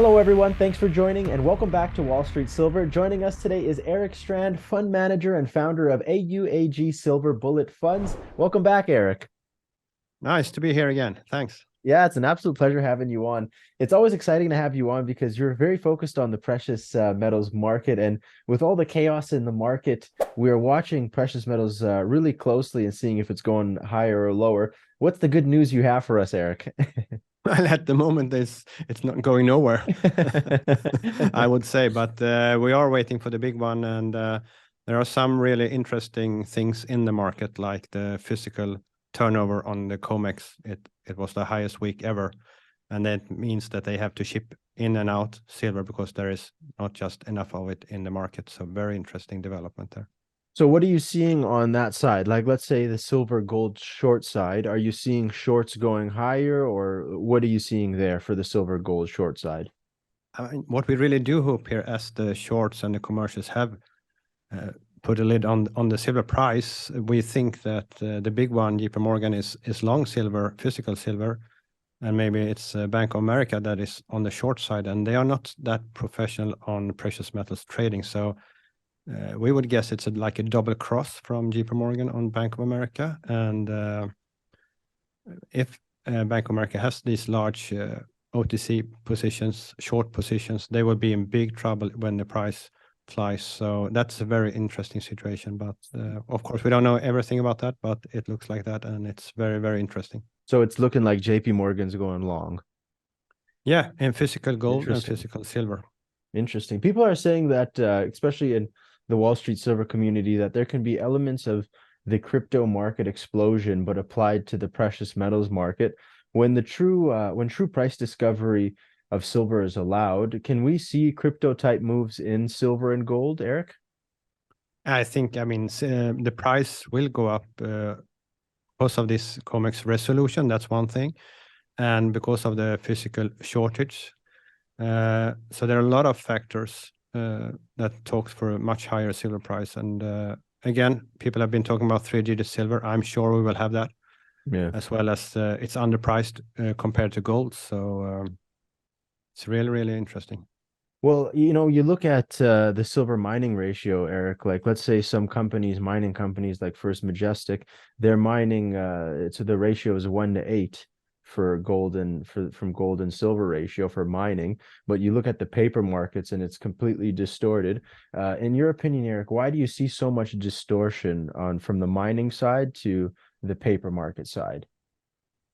Hello, everyone. Thanks for joining and welcome back to Wall Street Silver. Joining us today is Eric Strand, fund manager and founder of AuAg Silver Bullet Funds. Welcome back, Eric. Nice to be here again. Thanks. Yeah, it's an absolute pleasure having you on. It's always exciting to have you on because you're very focused on the precious metals market. And with all the chaos in the market, we are watching precious metals really closely and seeing if it's going higher or lower. What's the good news you have for us, Eric? Well, at the moment, it's not going nowhere, I would say, but we are waiting for the big one, and there are some really interesting things in the market, like the physical turnover on the COMEX. It was the highest week ever, and that means that they have to ship in and out silver because there is not just enough of it in the market. So very interesting development there. So what are you seeing on that side? Like, let's say the silver gold short side. Are you seeing shorts going higher, or what are you seeing there for the silver gold short side? I mean, what we really do hope here, as the shorts and the commercials have put a lid on the silver price, we think that the big one, JP Morgan, is long silver, physical silver, and maybe it's Bank of America that is on the short side, and they are not that professional on precious metals trading. So we would guess it's like a double cross from JP Morgan on Bank of America. And if Bank of America has these large OTC positions, short positions, they will be in big trouble when the price flies. So that's a very interesting situation. But of course, we don't know everything about that, but it looks like that. And it's very, very interesting. So it's looking like JP Morgan's going long. Yeah, in physical gold and physical silver. Interesting. People are saying that, especially in the Wall Street Silver community, that there can be elements of the crypto market explosion, but applied to the precious metals market. When true price discovery of silver is allowed, can we see crypto type moves in silver and gold, Eric? I think, I mean, the price will go up because of this COMEX resolution. That's one thing. And because of the physical shortage. So there are a lot of factors that talk for a much higher silver price. And again, people have been talking about 3-digit silver. I'm sure we will have that, as well as it's underpriced compared to gold. So it's really, really interesting. Well, you look at the silver mining ratio, Eric, like let's say some mining companies like First Majestic, they're mining, so the ratio is 1 to 8 for from gold and silver ratio for mining. But you look at the paper markets and it's completely distorted. In your opinion, Eric, why do you see so much distortion from the mining side to the paper market side?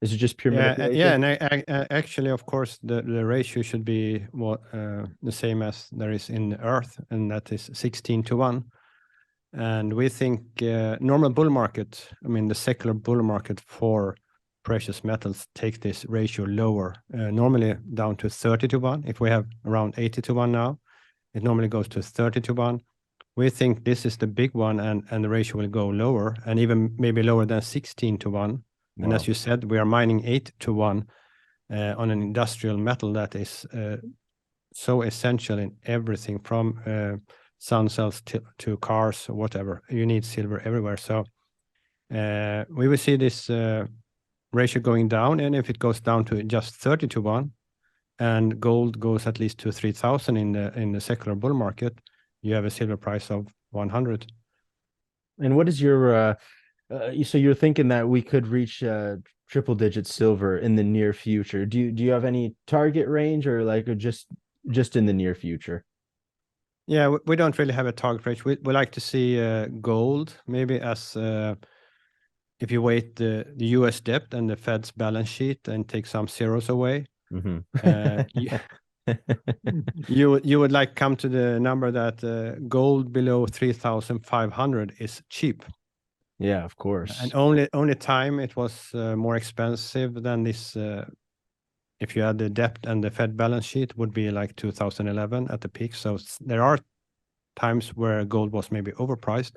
Is it just pure manipulation? Yeah, and actually, of course, the ratio should be the same as there is in the Earth, and that is 16 to 1. And we think normal bull market, I mean, the secular bull market for precious metals take this ratio lower, normally down to 30 to 1. If we have around 80 to 1 now, it normally goes to 30 to 1. We think this is the big one, and the ratio will go lower, and even maybe lower than 16 to 1. Wow. And as you said, we are mining 8 to 1 on an industrial metal that is so essential in everything from sun cells to cars, whatever. You need silver everywhere. So we will see this ratio going down, and if it goes down to just 30 to 1 and gold goes at least to 3,000 in the secular bull market, you have a silver price of 100. And what is your so you're thinking that we could reach triple digit silver in the near future? Do you have any target range, or like just in the near future? Yeah, we don't really have a target range. We like to see gold maybe as if you weight the US debt and the Fed's balance sheet and take some zeros away, you would like come to the number that gold below 3,500 is cheap. Yeah, of course. And only time it was more expensive than this. If you had the debt and the Fed balance sheet, would be like 2011 at the peak. So there are times where gold was maybe overpriced,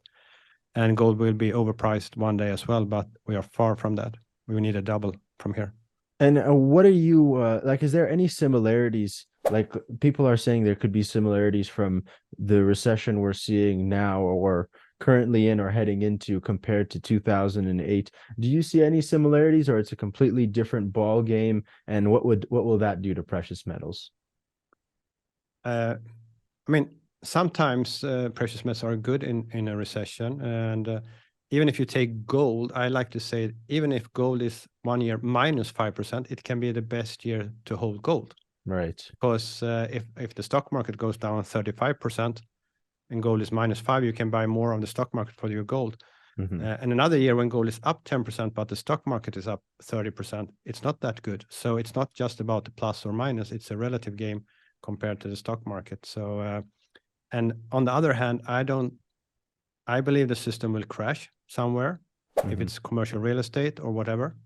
and gold will be overpriced one day as well, but we are far from that. We need a double from here. And what are you like? Is there any similarities? Like, people are saying there could be similarities from the recession we're seeing now, or currently in, or heading into, compared to 2008. Do you see any similarities, or it's a completely different ball game? And what will that do to precious metals? I mean, sometimes precious metals are good in a recession, and even if you take gold, I like to say even if gold is 1 year minus 5%, it can be the best year to hold gold. Right. Because if the stock market goes down 35% and gold is minus 5, you can buy more on the stock market for your gold. And another year when gold is up 10%, but the stock market is up 30%, it's not that good. So it's not just about the plus or minus, it's a relative game compared to the stock market. So, and on the other hand, I believe the system will crash somewhere, if it's commercial real estate or whatever.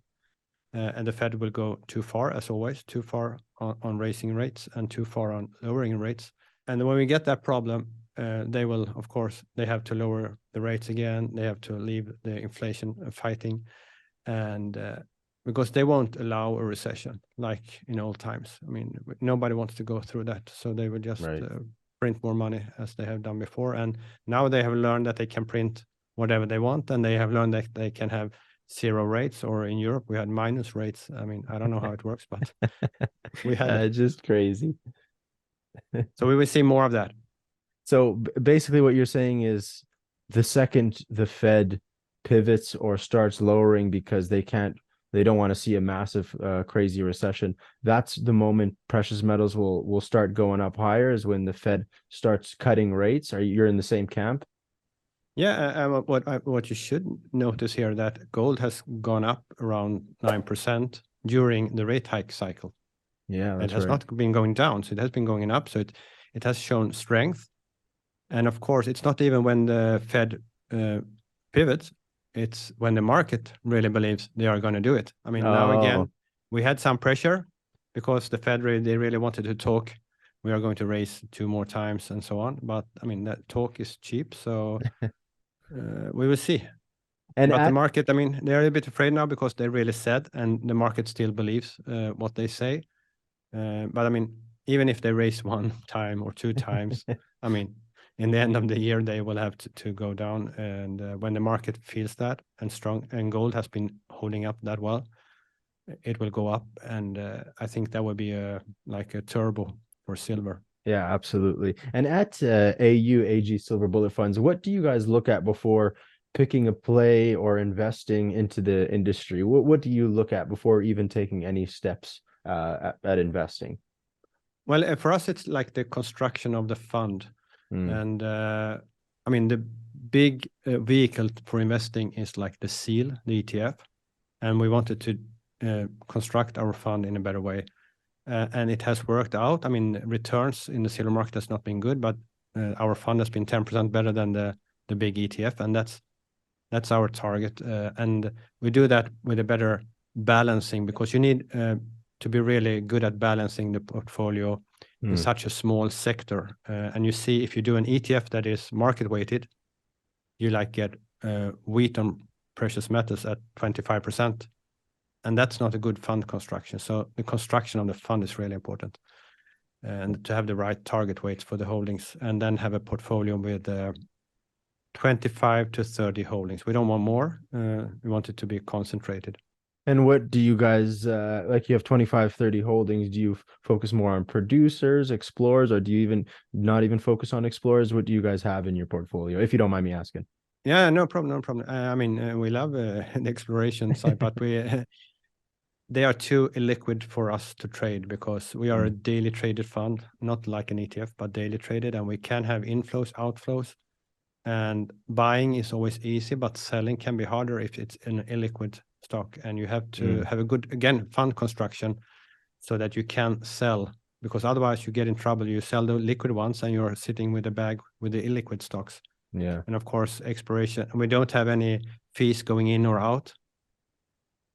And the Fed will go too far, as always, too far on raising rates and too far on lowering rates. And when we get that problem, they will, of course, they have to lower the rates again. They have to leave the inflation fighting, and because they won't allow a recession like in old times. I mean, nobody wants to go through that, so they will just print more money as they have done before. And now they have learned that they can print whatever they want, and they have learned that they can have zero rates, or in Europe we had minus rates. I mean, I don't know how it works, but we had just crazy. So we will see more of that. So basically what you're saying is the second the Fed pivots or starts lowering because they don't want to see a massive crazy recession, that's the moment precious metals will start going up higher, is when the Fed starts cutting rates. You're in the same camp? Yeah, what you should notice here, that gold has gone up around 9% during the rate hike cycle. Yeah, it has not been going down, so it has been going up. So it has shown strength. And of course, it's not even when the Fed pivots, it's when the market really believes they are going to do it. I mean, now again, we had some pressure because the Fed they really wanted to talk. We are going to raise 2 more times and so on. But I mean, that talk is cheap. So we will see. But the market, I mean, they're a bit afraid now because they really said, and the market still believes what they say. But I mean, even if they raise 1 time or 2 times, I mean, in the end of the year, they will have to go down. And when the market feels that and strong, and gold has been holding up that well, it will go up. And I think that would be like a turbo for silver. Yeah, absolutely. And at AuAg Silver Bullet Funds, what do you guys look at before picking a play or investing into the industry? What do you look at before even taking any steps at investing? Well, for us, it's like the construction of the fund. And I mean, the big vehicle for investing is like the SEAL, the ETF. And we wanted to construct our fund in a better way. And it has worked out. I mean, returns in the silver market has not been good, but our fund has been 10% better than the big ETF. And that's our target. And we do that with a better balancing, because you need to be really good at balancing the portfolio in such a small sector. And you see, if you do an ETF that is market weighted, you like get wheat on precious metals at 25%. And that's not a good fund construction. So the construction of the fund is really important. And to have the right target weights for the holdings, and then have a portfolio with 25 to 30 holdings. We don't want more. We want it to be concentrated. And what do you guys, like you have 25, 30 holdings, do you focus more on producers, explorers, or do you not even focus on explorers? What do you guys have in your portfolio, if you don't mind me asking? Yeah, no problem, no problem. I mean, we love the exploration side, but they are too illiquid for us to trade, because we are a daily traded fund, not like an ETF, but daily traded, and we can have inflows, outflows. And buying is always easy, but selling can be harder if it's an illiquid stock. And you have to have a good, again, fund construction so that you can sell, because otherwise you get in trouble. You sell the liquid ones and you're sitting with a bag with the illiquid stocks. Yeah. And of course, exploration, we don't have any fees going in or out,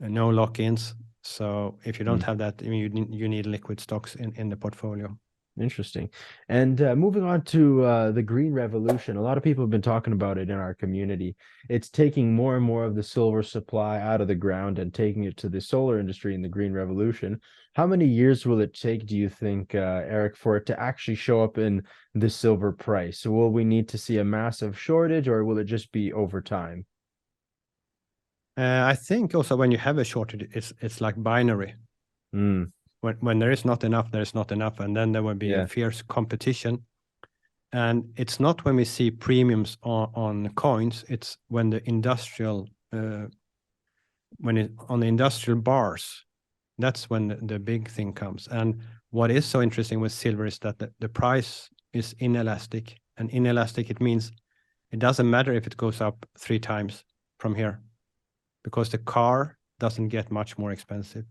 and no lock-ins. So if you don't have that, I mean, you need liquid stocks in the portfolio. Interesting. And moving on to the green revolution, a lot of people have been talking about it in our community. It's taking more and more of the silver supply out of the ground and taking it to the solar industry in the green revolution. How many years will it take, do you think, Eric, for it to actually show up in the silver price? So will we need to see a massive shortage, or will it just be over time? I think also when you have a shortage, it's like binary. when there is not enough, there is not enough, and then there will be a fierce competition. And it's not when we see premiums on coins, it's when the industrial on the industrial bars, that's when the big thing comes. And what is so interesting with silver is that the price is inelastic. And inelastic, it means it doesn't matter if it goes up 3 times from here, because the car doesn't get much more expensive,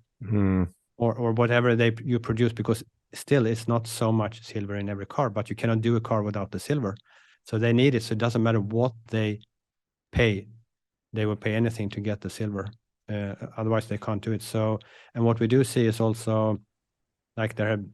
or whatever you produce, because still it's not so much silver in every car, but you cannot do a car without the silver. So they need it. So it doesn't matter what they pay, they will pay anything to get the silver. Otherwise they can't do it. So, and what we do see is also, like, there have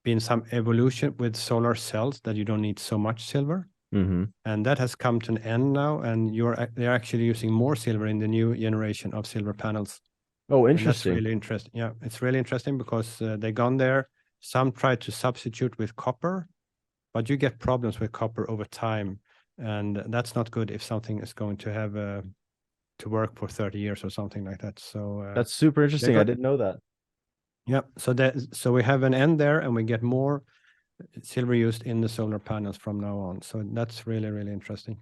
been some evolution with solar cells that you don't need so much silver. And that has come to an end now, and they're actually using more silver in the new generation of silver panels. Oh, And that's interesting. really interesting. Yeah, it's really interesting because they've gone there. Some try to substitute with copper, but you get problems with copper over time, and that's not good if something is going to have to work for 30 years or something like that. So that's super interesting. I didn't know that. Yeah, so we have an end there, and we get more silver used in the solar panels from now on. So that's really, really interesting.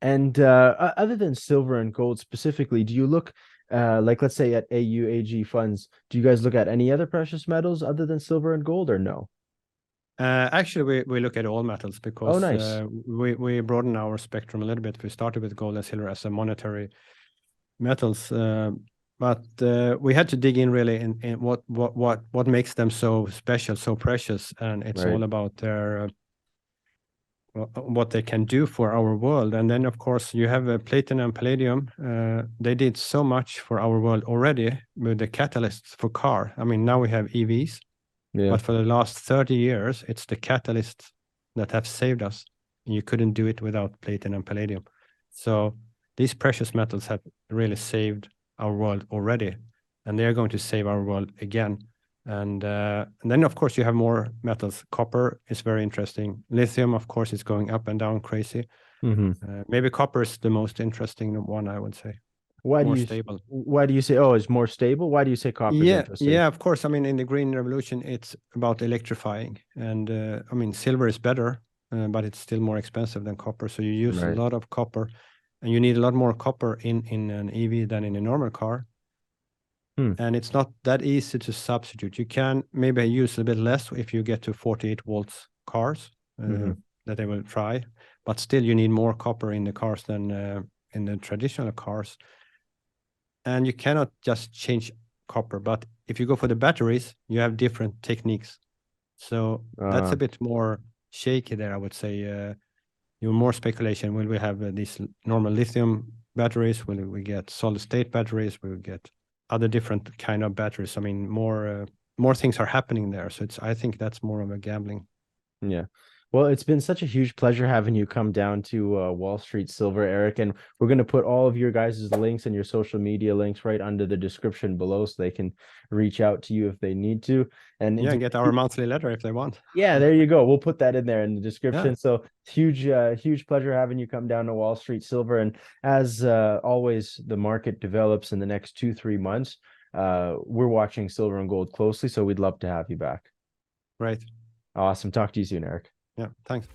And other than silver and gold specifically, do you look like, let's say at AuAg Funds, do you guys look at any other precious metals other than silver and gold, or no? Actually, we look at all metals, because nice. we broaden our spectrum a little bit. We started with gold and silver as a monetary metals, but we had to dig in really in what makes them so special, so precious, and it's all about their what they can do for our world. And then, of course, you have platinum and palladium. They did so much for our world already with the catalysts for car. I mean, now we have EVs, but for the last 30 years, it's the catalysts that have saved us. You couldn't do it without platinum and palladium. So these precious metals have really saved our world already, and they're going to save our world again. And then, of course, you have more metals. Copper is very interesting. Lithium, of course, is going up and down crazy. Maybe copper is the most interesting one, I would say. Why more do you stable. Why do you say, oh, it's more stable? Why do you say copper is interesting? Yeah, of course. I mean, in the green revolution, it's about electrifying, and I mean, silver is better, but it's still more expensive than copper. So you use a lot of copper, and you need a lot more copper in an EV than in a normal car. And it's not that easy to substitute. You can maybe use a bit less if you get to 48 volts cars that they will try, but still you need more copper in the cars than in the traditional cars. And you cannot just change copper, but if you go for the batteries, you have different techniques. So that's a bit more shaky there, I would say. More speculation. Will we have these normal lithium batteries? Will we get solid state batteries? Will we get other different kind of batteries? I mean, more things are happening there. So I think that's more of a gambling. Yeah. Well, it's been such a huge pleasure having you come down to Wall Street Silver, Eric. And we're going to put all of your guys' links and your social media links right under the description below, so they can reach out to you if they need to. And get our monthly letter if they want. Yeah, there you go. We'll put that in there in the description. So huge pleasure having you come down to Wall Street Silver. And as always, the market develops in the next 2-3 months. We're watching silver and gold closely, so we'd love to have you back. Right. Awesome. Talk to you soon, Eric. Yeah, thanks.